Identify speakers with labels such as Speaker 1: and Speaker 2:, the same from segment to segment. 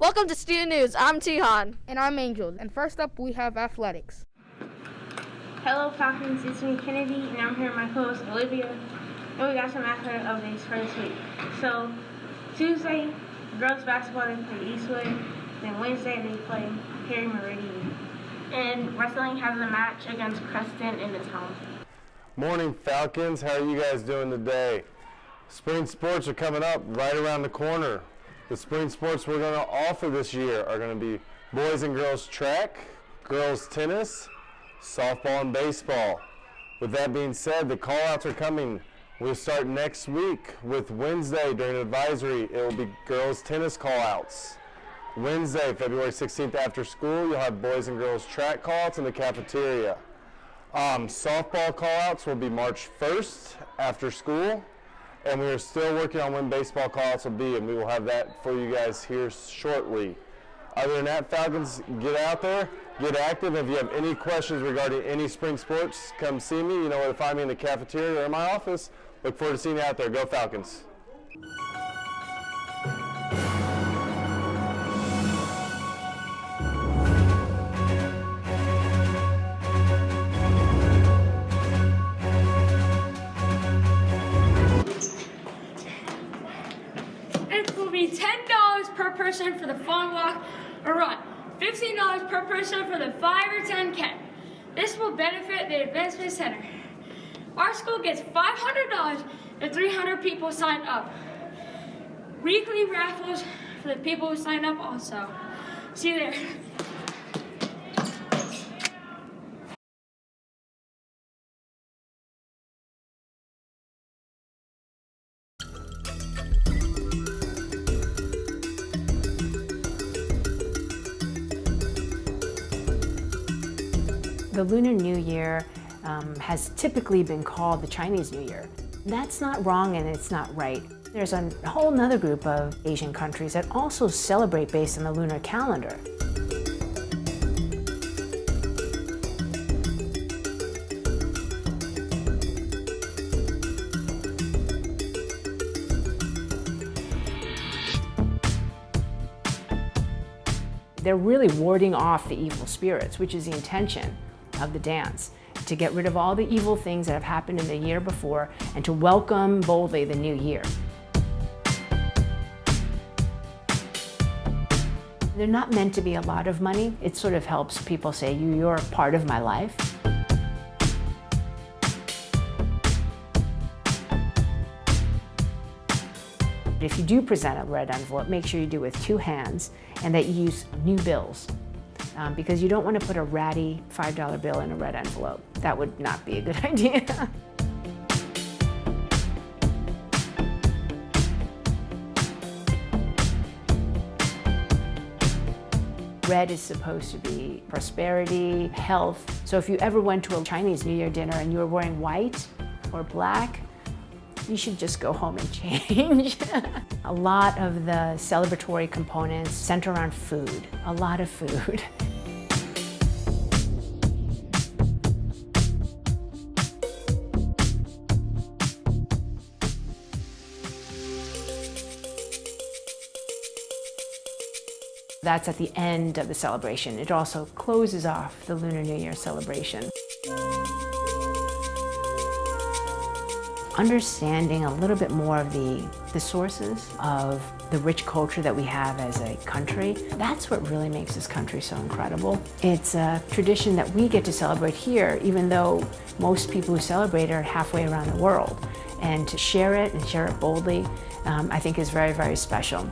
Speaker 1: Welcome to Student News. I'm Tihan.
Speaker 2: And I'm Angel. And first up, we have athletics.
Speaker 3: Hello, Falcons. It's me, Kennedy, and I'm here with my co-host, Olivia. And we got some athletic updates for this week. So, Tuesday, girls basketball, they play Eastwood. Then Wednesday, they play Perry Meridian. And wrestling has a match against Creston in its home.
Speaker 4: Morning, Falcons. How are you guys doing today? Spring sports are coming up right around the corner. The spring sports we're going to offer this year are going to be boys and girls track, girls tennis, softball, and baseball. With that being said, the call-outs are coming. We'll start next week with Wednesday during advisory. It will be girls tennis call-outs. Wednesday, February 16th after school, you'll have boys and girls track call-outs in the cafeteria. Softball call-outs will be March 1st after school. And we are still working on when baseball call-outs will be, and we will have that for you guys here shortly. Other than that, Falcons, get out there, get active. If you have any questions regarding any spring sports, come see me. You know where to find me in the cafeteria or in my office. Look forward to seeing you out there. Go Falcons.
Speaker 5: $10 per person for the fun walk or run, $15 per person for the 5 or 10K. This will benefit the Advancement Center. Our school gets $500 if 300 people sign up. Weekly raffles for the people who sign up also. See you there.
Speaker 6: The Lunar New Year has typically been called the Chinese New Year. That's not wrong and it's not right. There's a whole nother group of Asian countries that also celebrate based on the lunar calendar. They're really warding off the evil spirits, which is the intention of the dance, to get rid of all the evil things that have happened in the year before and to welcome boldly the new year. They're not meant to be a lot of money. It sort of helps people say, you're a part of my life. If you do present a red envelope, make sure you do it with 2 hands and that you use new bills. Because you don't want to put a ratty $5 bill in a red envelope. That would not be a good idea. Red is supposed to be prosperity, health. So if you ever went to a Chinese New Year dinner and you were wearing white or black, you should just go home and change. A lot of the celebratory components center around food, a lot of food. That's at the end of the celebration. It also closes off the Lunar New Year celebration. Understanding a little bit more of the sources of the rich culture that we have as a country, that's what really makes this country so incredible. It's a tradition that we get to celebrate here, even though most people who celebrate are halfway around the world. And to share it and share it boldly, I think is very, very special.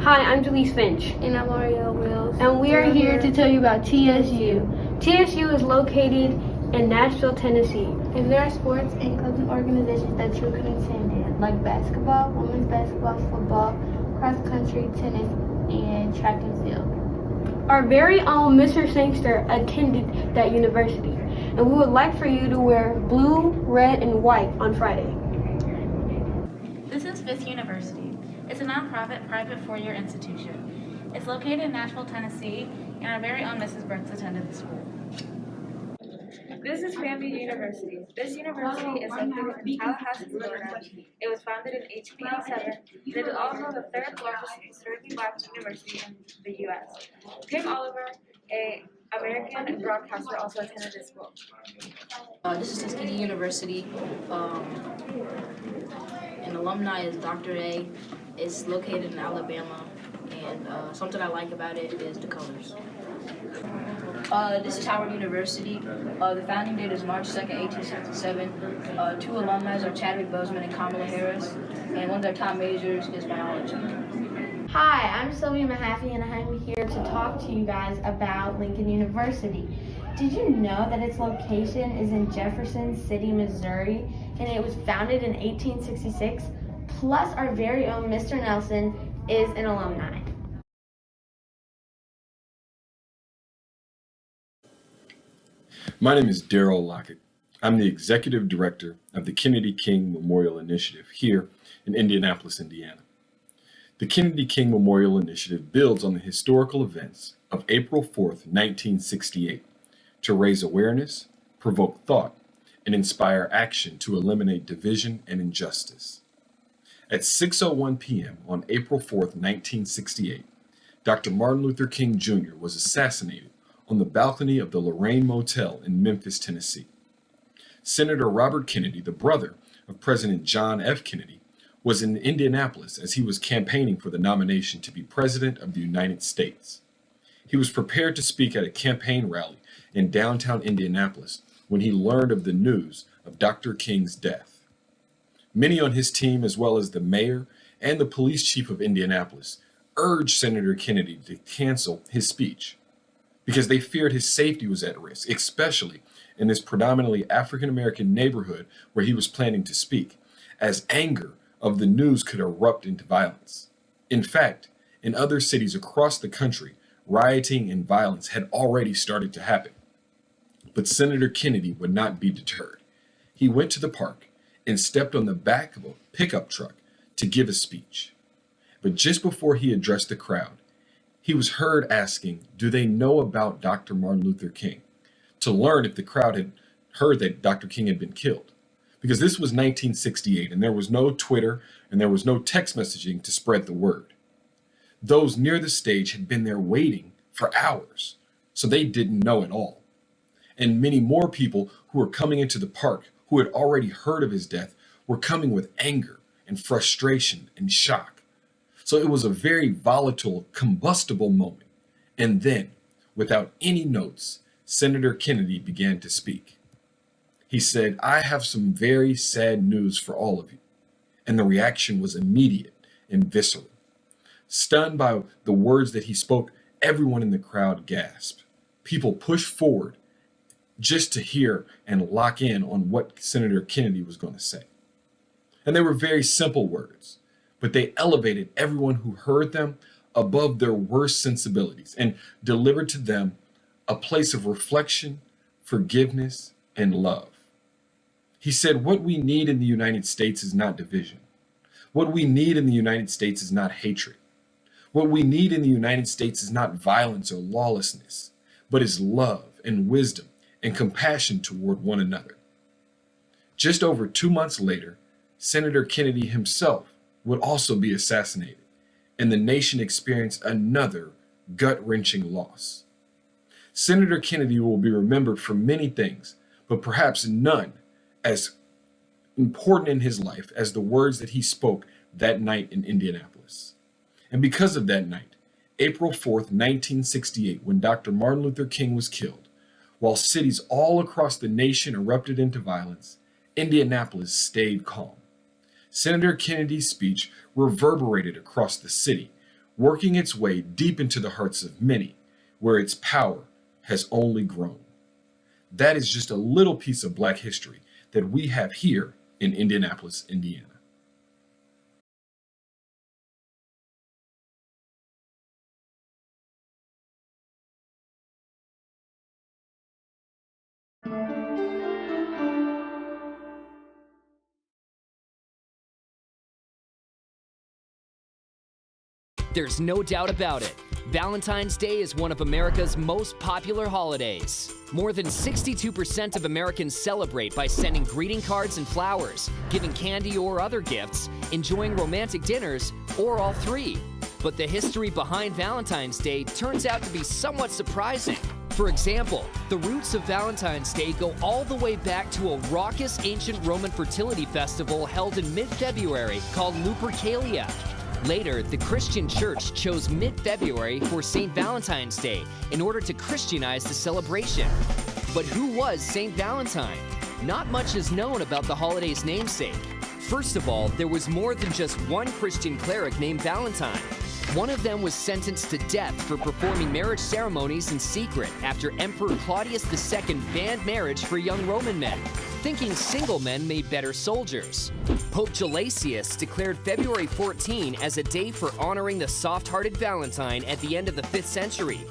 Speaker 3: Hi, I'm Jaleese Finch.
Speaker 7: And I'm L'Oreal Wills.
Speaker 3: And we are here to tell you about TSU. TSU is located in Nashville, Tennessee.
Speaker 7: And there are sports and clubs and organizations that you can attend in, like basketball, women's basketball, football, cross country, tennis, and track and field.
Speaker 3: Our very own Mr. Sangster attended that university, and we would like for you to wear blue, red, and white on Friday.
Speaker 8: This is Fisk University. It's a nonprofit private four-year institution. It's located in Nashville, Tennessee, and our very own Mrs. Brooks attended the school. This is Fairview University. This university is located in Tallahassee, Florida. It was founded in 1887, and it is also the third largest historically black university in the U.S. Tim Oliver, an American broadcaster, also attended this school.
Speaker 9: This is Tuskegee University. An alumni is Dr. A. It's located in Alabama, and something I like about it is the colors. This is Howard University. The founding date is March 2nd, 1867. Two alumni are Chadwick Boseman and Kamala Harris, and one of their top majors is biology.
Speaker 7: Hi, I'm Sylvia Mahaffey, and I'm here to talk to you guys about Lincoln University. Did you know that its location is in Jefferson City, Missouri, and it was founded in 1866? Plus, our very own Mr. Nelson is an alumni.
Speaker 10: My name is Daryl Lockett. I'm the Executive Director of the Kennedy King Memorial Initiative here in Indianapolis, Indiana. The Kennedy King Memorial Initiative builds on the historical events of April 4th, 1968 to raise awareness, provoke thought, and inspire action to eliminate division and injustice. At 6:01 p.m. on April 4th, 1968, Dr. Martin Luther King Jr. was assassinated on the balcony of the Lorraine Motel in Memphis, Tennessee. Senator Robert Kennedy, the brother of President John F. Kennedy, was in Indianapolis as he was campaigning for the nomination to be President of the United States. He was prepared to speak at a campaign rally in downtown Indianapolis when he learned of the news of Dr. King's death. Many on his team, as well as the mayor and the police chief of Indianapolis, urged Senator Kennedy to cancel his speech because they feared his safety was at risk, especially in this predominantly African-American neighborhood where he was planning to speak, as anger of the news could erupt into violence. In fact, in other cities across the country, rioting and violence had already started to happen. But Senator Kennedy would not be deterred. He went to the park and stepped on the back of a pickup truck to give a speech. But just before he addressed the crowd, he was heard asking, "Do they know about Dr. Martin Luther King?" to learn if the crowd had heard that Dr. King had been killed. Because this was 1968 and there was no Twitter and there was no text messaging to spread the word. Those near the stage had been there waiting for hours, so they didn't know at all. And many more people who were coming into the park who had already heard of his death were coming with anger and frustration and shock. So it was a very volatile, combustible moment. And then, without any notes, Senator Kennedy began to speak. He said, "I have some very sad news for all of you." And the reaction was immediate and visceral. Stunned by the words that he spoke, everyone in the crowd gasped. People pushed forward just to hear and lock in on what Senator Kennedy was going to say. And they were very simple words, but they elevated everyone who heard them above their worst sensibilities and delivered to them a place of reflection, forgiveness, and love. He said, "What we need in the United States is not division. What we need in the United States is not hatred. What we need in the United States is not violence or lawlessness, but is love and wisdom and compassion toward one another." Just over 2 months later, Senator Kennedy himself would also be assassinated, and the nation experienced another gut-wrenching loss. Senator Kennedy will be remembered for many things, but perhaps none as important in his life as the words that he spoke that night in Indianapolis. And because of that night, April 4th, 1968, when Dr. Martin Luther King was killed, while cities all across the nation erupted into violence, Indianapolis stayed calm. Senator Kennedy's speech reverberated across the city, working its way deep into the hearts of many, where its power has only grown. That is just a little piece of Black history that we have here in Indianapolis, Indiana.
Speaker 11: There's no doubt about it. Valentine's Day is one of America's most popular holidays. More than 62% of Americans celebrate by sending greeting cards and flowers, giving candy or other gifts, enjoying romantic dinners, or all three. But the history behind Valentine's Day turns out to be somewhat surprising. For example, the roots of Valentine's Day go all the way back to a raucous ancient Roman fertility festival held in mid-February called Lupercalia. Later, the Christian Church chose mid-February for St. Valentine's Day in order to Christianize the celebration. But who was St. Valentine? Not much is known about the holiday's namesake. First of all, there was more than just one Christian cleric named Valentine. One of them was sentenced to death for performing marriage ceremonies in secret after Emperor Claudius II banned marriage for young Roman men, thinking single men made better soldiers. Pope Gelasius declared February 14 as a day for honoring the soft-hearted Valentine at the end of the 5th century.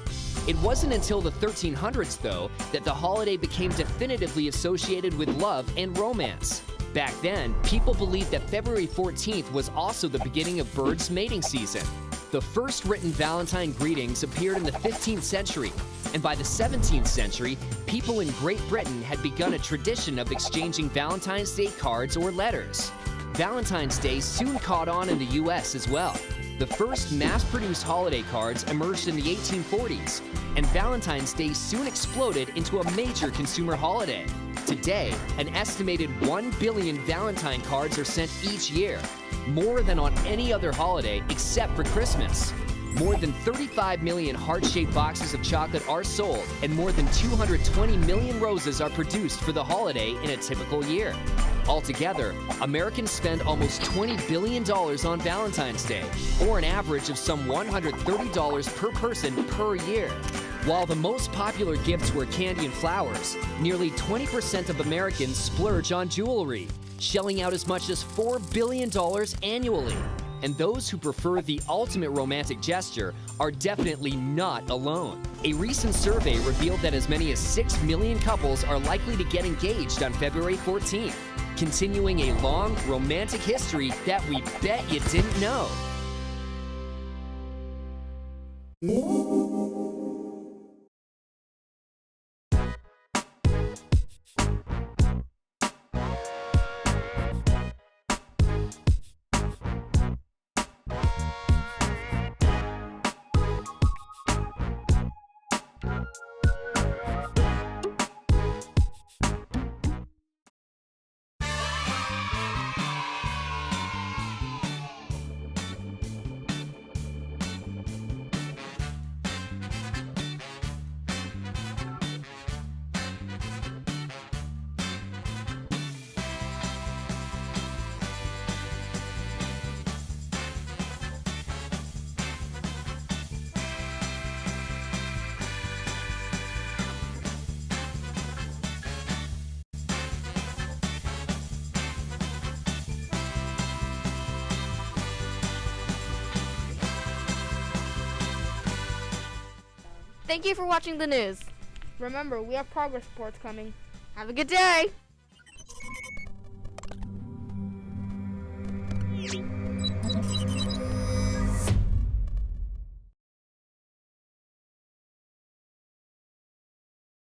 Speaker 11: It wasn't until the 1300s, though, that the holiday became definitively associated with love and romance. Back then, people believed that February 14th was also the beginning of birds' mating season. The first written Valentine greetings appeared in the 15th century, and by the 17th century, people in Great Britain had begun a tradition of exchanging Valentine's Day cards or letters. Valentine's Day soon caught on in the US as well. The first mass-produced holiday cards emerged in the 1840s, and Valentine's Day soon exploded into a major consumer holiday. Today, an estimated 1 billion Valentine cards are sent each year, more than on any other holiday except for Christmas. More than 35 million heart-shaped boxes of chocolate are sold, and more than 220 million roses are produced for the holiday in a typical year. Altogether, Americans spend almost $20 billion on Valentine's Day, or an average of some $130 per person per year. While the most popular gifts were candy and flowers, nearly 20% of Americans splurge on jewelry, shelling out as much as $4 billion annually. And those who prefer the ultimate romantic gesture are definitely not alone. A recent survey revealed that as many as 6 million couples are likely to get engaged on February 14th, continuing a long romantic history that we bet you didn't know.
Speaker 1: Thank you for watching the news.
Speaker 2: Remember, we have progress reports coming.
Speaker 1: Have a good day.